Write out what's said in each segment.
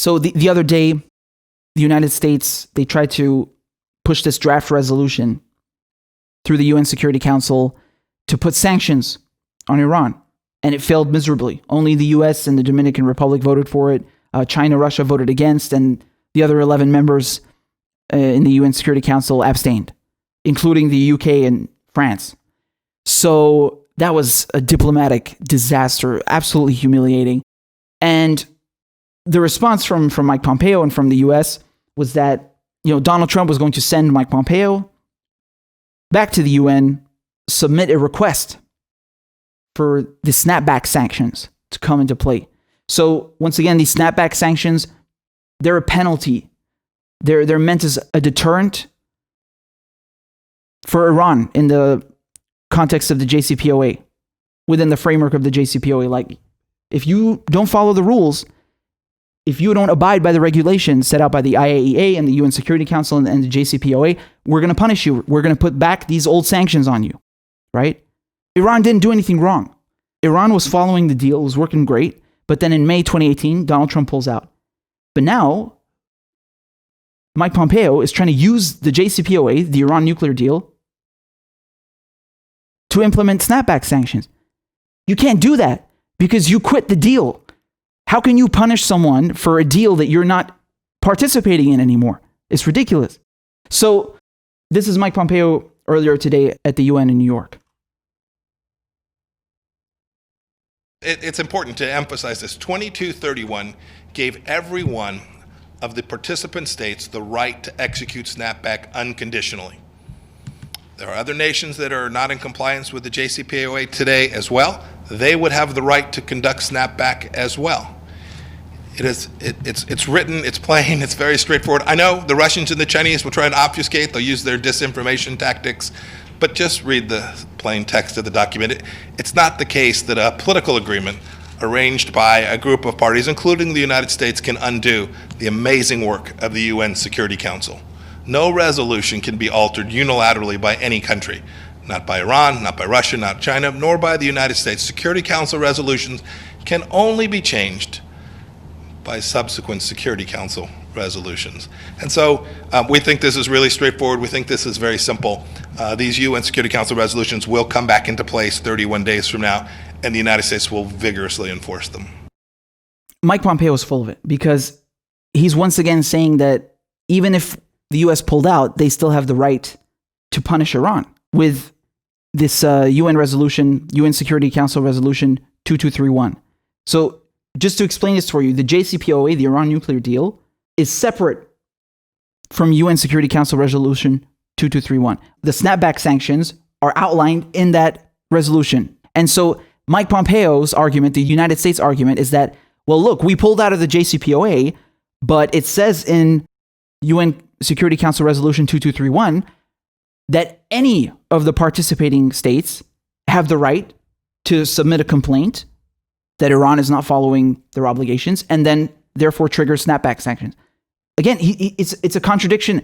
So the other day, the United States, they tried to push this draft resolution through the UN Security Council to put sanctions on Iran. And it failed miserably. Only the US and the Dominican Republic voted for it. China, Russia voted against, and the other 11 members in the UN Security Council abstained, including the UK and France. So that was a diplomatic disaster, absolutely humiliating. And the response from Mike Pompeo and from the US was that, Donald Trump was going to send Mike Pompeo back to the UN, submit a request for the snapback sanctions to come into play. So once again, these snapback sanctions, they're a penalty. They're meant as a deterrent for Iran in the context of the JCPOA, within the framework of the JCPOA. Like, if you don't follow the rules, if you don't abide by the regulations set out by the IAEA and the UN Security Council and the JCPOA, we're going to punish you. We're going to put back these old sanctions on you, right? Iran didn't do anything wrong. Iran was following the deal. It was working great. But then in May 2018, Donald Trump pulls out. But now, Mike Pompeo is trying to use the JCPOA, the Iran nuclear deal, to implement snapback sanctions. You can't do that because you quit the deal. How can you punish someone for a deal that you're not participating in anymore? It's ridiculous. So this is Mike Pompeo earlier today at the UN in New York. It's important to emphasize this. 2231 gave every one of the participant states the right to execute snapback unconditionally. There are other nations that are not in compliance with the JCPOA today as well. They would have the right to conduct snapback as well. It's written, it's plain, it's very straightforward. I know the Russians and the Chinese will try and obfuscate, they'll use their disinformation tactics, but just read the plain text of the document. It's not the case that a political agreement arranged by a group of parties, including the United States, can undo the amazing work of the UN Security Council. No resolution can be altered unilaterally by any country, not by Iran, not by Russia, not China, nor by the United States. Security Council resolutions can only be changed by subsequent Security Council resolutions. And so we think this is really straightforward. We think this is very simple. These UN Security Council resolutions will come back into place 31 days from now, and the United States will vigorously enforce them. Mike Pompeo is full of it because he's once again saying that even if the US pulled out, they still have the right to punish Iran with this UN resolution, UN Security Council resolution 2231. So just to explain this for you, the JCPOA, the Iran nuclear deal, is separate from UN Security Council resolution 2231. The snapback sanctions are outlined in that resolution. And so Mike Pompeo's argument, the United States argument, is that, well, look, we pulled out of the JCPOA, but it says in UN Security Council resolution 2231 that any of the participating states have the right to submit a complaint that Iran is not following their obligations and then therefore trigger snapback sanctions. Again, it's a contradiction.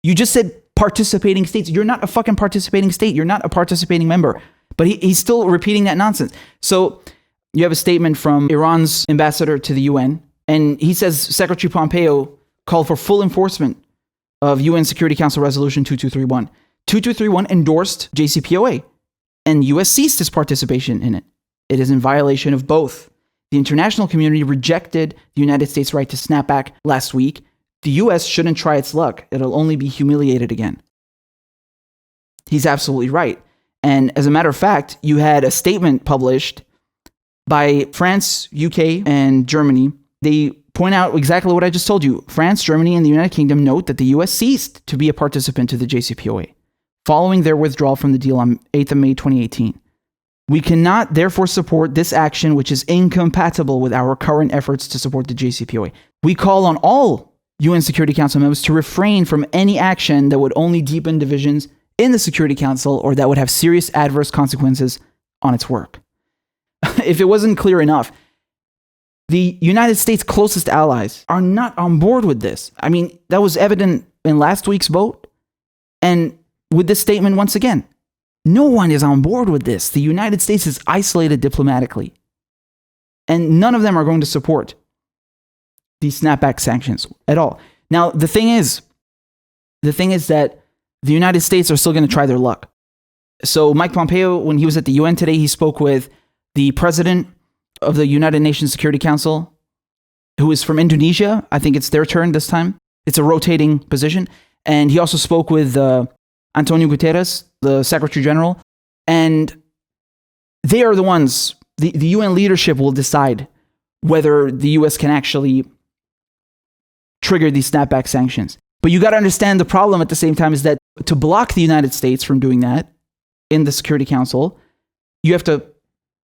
You just said participating states. You're not a fucking participating state. You're not a participating member. But he's still repeating that nonsense. So you have a statement from Iran's ambassador to the UN, and he says Secretary Pompeo called for full enforcement of UN Security Council Resolution 2231. 2231 endorsed JCPOA, and US ceased its participation in it. It is in violation of both. The international community rejected the United States' right to snap back last week. The US shouldn't try its luck. It'll only be humiliated again. He's absolutely right. And as a matter of fact, you had a statement published by France, UK, and Germany. They point out exactly what I just told you. France, Germany, and the United Kingdom note that the US ceased to be a participant to the JCPOA following their withdrawal from the deal on 8th of May 2018. We cannot therefore support this action, which is incompatible with our current efforts to support the JCPOA. We call on all UN Security Council members to refrain from any action that would only deepen divisions in the Security Council or that would have serious adverse consequences on its work. If it wasn't clear enough, the United States' closest allies are not on board with this. I mean, that was evident in last week's vote. And with this statement once again, no one is on board with this. The United States is isolated diplomatically. And none of them are going to support these snapback sanctions at all. Now, the thing is that the United States are still going to try their luck. So Mike Pompeo, when he was at the UN today, he spoke with the president of the United Nations Security Council, who is from Indonesia. I think it's their turn this time. It's a rotating position. And he also spoke with Antonio Guterres, the Secretary General. And they are the ones, the UN leadership will decide whether the US can actually trigger these snapback sanctions. But you got to understand the problem at the same time is that to block the United States from doing that in the Security Council, you have to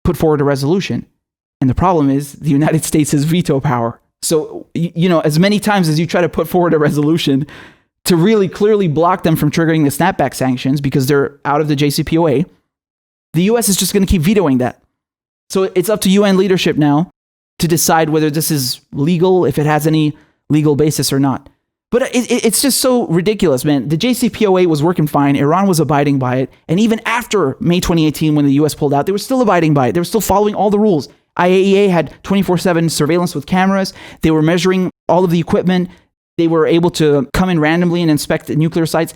put forward a resolution. And the problem is the United States has veto power. So, as many times as you try to put forward a resolution to really clearly block them from triggering the snapback sanctions because they're out of the JCPOA, the US is just going to keep vetoing that. So it's up to UN leadership now to decide whether this is legal, if it has any legal basis or not. But it's just so ridiculous, man. The JCPOA was working fine. Iran was abiding by it. And even after May 2018, when the US pulled out, they were still abiding by it. They were still following all the rules. IAEA had 24/7 surveillance with cameras. They were measuring all of the equipment. They were able to come in randomly and inspect the nuclear sites.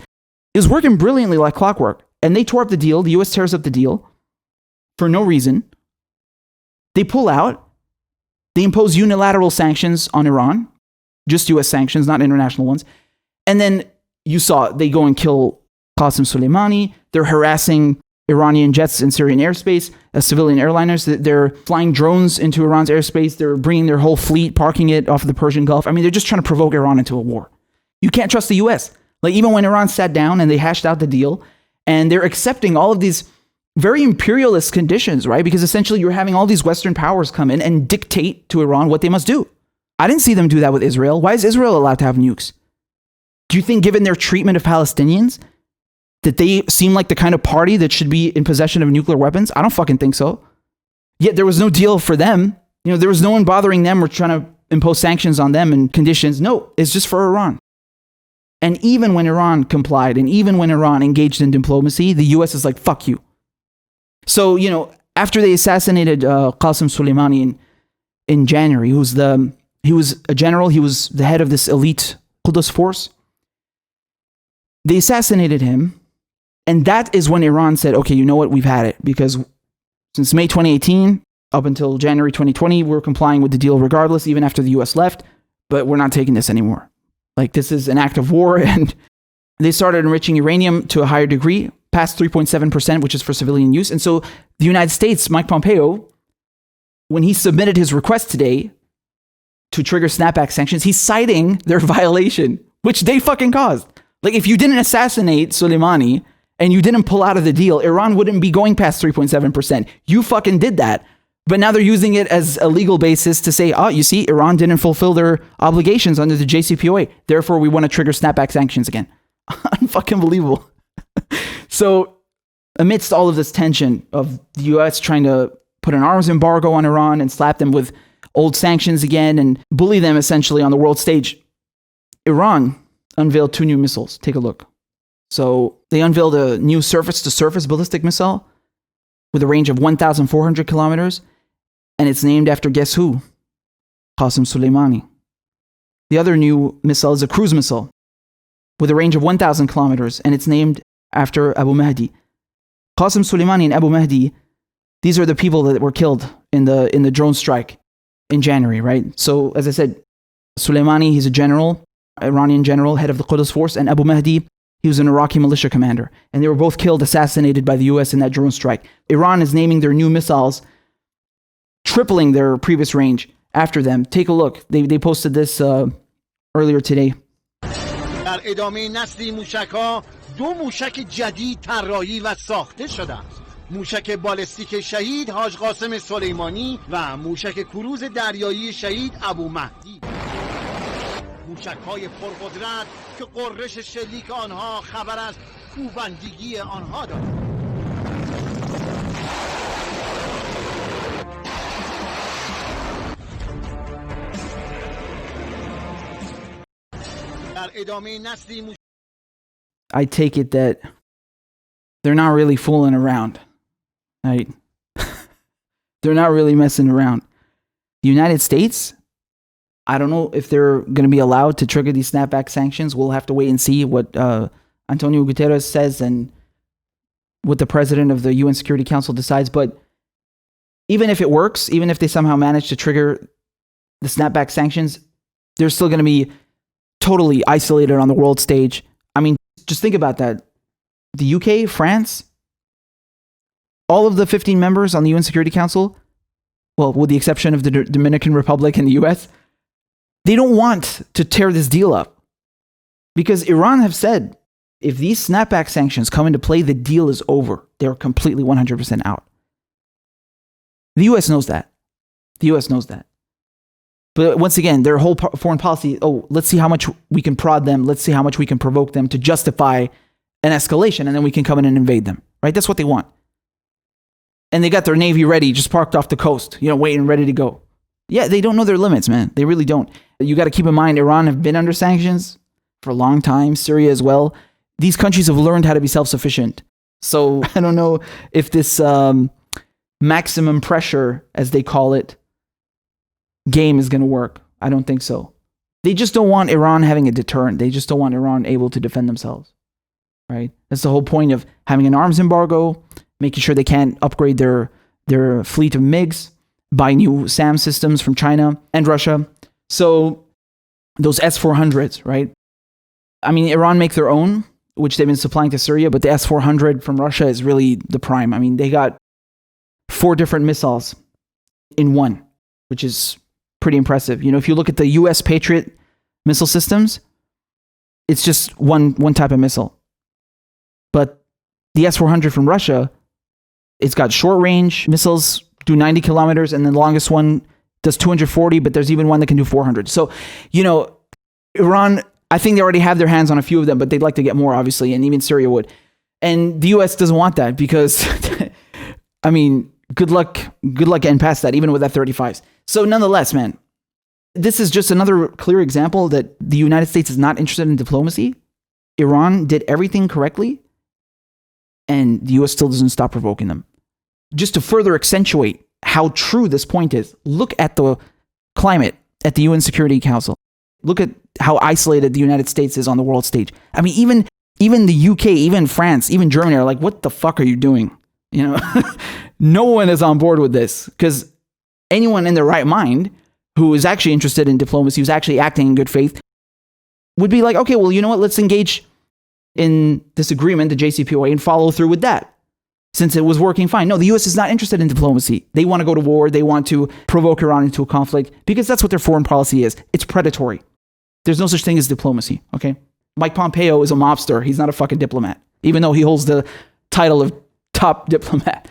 It was working brilliantly like clockwork. And they tore up the deal. The US tears up the deal for no reason. They pull out. They impose unilateral sanctions on Iran. Just US sanctions, not international ones. And then you saw they go and kill Qasem Soleimani. They're harassing Iranian jets in Syrian airspace, civilian airliners. They're flying drones into Iran's airspace. They're bringing their whole fleet, parking it off of the Persian Gulf. I mean, they're just trying to provoke Iran into a war. You can't trust the US. Like, even when Iran sat down and they hashed out the deal, and they're accepting all of these very imperialist conditions, right? Because essentially you're having all these Western powers come in and dictate to Iran what they must do. I didn't see them do that with Israel. Why is Israel allowed to have nukes? Do you think, given their treatment of Palestinians, that they seem like the kind of party that should be in possession of nuclear weapons? I don't fucking think so. Yet there was no deal for them. There was no one bothering them or trying to impose sanctions on them and conditions. No, it's just for Iran. And even when Iran complied, and even when Iran engaged in diplomacy, the US is like, fuck you. So, after they assassinated Qasem Soleimani in January, he was a general, he was the head of this elite Quds force. They assassinated him, and that is when Iran said, okay, you know what, we've had it. Because since May 2018, up until January 2020, we're complying with the deal regardless, even after the US left, but we're not taking this anymore. Like, this is an act of war, and they started enriching uranium to a higher degree, past 3.7%, which is for civilian use. And so the United States, Mike Pompeo, when he submitted his request today to trigger snapback sanctions, he's citing their violation, which they fucking caused. Like, if you didn't assassinate Soleimani and you didn't pull out of the deal, Iran wouldn't be going past 3.7%. You fucking did that. But now they're using it as a legal basis to say, oh, you see, Iran didn't fulfill their obligations under the JCPOA. Therefore, we want to trigger snapback sanctions again. Unfucking believable. So amidst all of this tension of the US trying to put an arms embargo on Iran and slap them with old sanctions again and bully them essentially on the world stage, Iran unveiled 2 new missiles. Take a look. So they unveiled a new surface-to-surface ballistic missile with a range of 1,400 kilometers, and it's named after guess who? Qasem Soleimani. The other new missile is a cruise missile with a range of 1,000 kilometers, and it's named after Abu Mahdi. Qasem Soleimani and Abu Mahdi, these are the people that were killed in the drone strike in January, right? So, as I said, Soleimani, he's a general, Iranian general, head of the Quds force, and Abu Mahdi, he was an Iraqi militia commander. And they were both killed, assassinated by the US in that drone strike. Iran is naming their new missiles, tripling their previous range after them. Take a look. They posted this earlier today. در ادامه نسل موشک‌ها 2 موشک جدید طراحی و ساخته شدند. موشک بالستیک شهید حاج قاسم سلیمانی و موشک کروز دریایی شهید ابو مهدی. موشک‌های پرقدرت که قررش شلیک آنها خبر از کوبندگی آنها دارد. در ادامه نسل I take it that they're not really fooling around, right? They're not really messing around. The United States I don't know if they're going to be allowed to trigger these snapback sanctions. We'll have to wait and see what Antonio Guterres says and what the president of the UN Security Council decides. But even if it works, even if they somehow manage to trigger the snapback sanctions, they're still going to be totally isolated on the world stage. I mean, just think about that. The UK, France, all of the 15 members on the UN Security Council, well, with the exception of the Dominican Republic and the US, they don't want to tear this deal up. Because Iran have said, if these snapback sanctions come into play, the deal is over. They're completely 100% out. The US knows that. The US knows that. But once again, their whole foreign policy, let's see how much we can prod them. Let's see how much we can provoke them to justify an escalation, and then we can come in and invade them. Right? That's what they want. And they got their navy ready, just parked off the coast, waiting, ready to go. Yeah, they don't know their limits, man. They really don't. You got to keep in mind, Iran have been under sanctions for a long time. Syria as well. These countries have learned how to be self-sufficient. So I don't know if this maximum pressure, as they call it, game is going to work. I don't think so. They just don't want Iran having a deterrent. They just don't want Iran able to defend themselves. Right? That's the whole point of having an arms embargo, making sure they can't upgrade their fleet of MiGs, buy new SAM systems from China and Russia. So those S-400s, right? I mean, Iran make their own, which they've been supplying to Syria, but the S-400 from Russia is really the prime. I mean, they got 4 different missiles in one, which is pretty impressive. If you look at the US Patriot missile systems, it's just one type of missile. But the S-400 from Russia, it's got short-range missiles, do 90 kilometers, and the longest one does 240, but there's even one that can do 400. So, Iran, I think they already have their hands on a few of them, but they'd like to get more, obviously, and even Syria would. And the US doesn't want that because, I mean, good luck getting past that, even with F-35s. So nonetheless, man, this is just another clear example that the United States is not interested in diplomacy. Iran did everything correctly, and the US still doesn't stop provoking them. Just to further accentuate how true this point is, look at the climate at the UN Security Council. Look at how isolated the United States is on the world stage. I mean, even the UK, even France, even Germany are like, what the fuck are you doing? No one is on board with this, because anyone in their right mind who is actually interested in diplomacy, who's actually acting in good faith, would be like, okay, well, you know what? Let's engage in this agreement, the JCPOA, and follow through with that, since it was working fine. No, the US is not interested in diplomacy. They want to go to war. They want to provoke Iran into a conflict, because that's what their foreign policy is. It's predatory. There's no such thing as diplomacy, okay? Mike Pompeo is a mobster. He's not a fucking diplomat, even though he holds the title of top diplomat.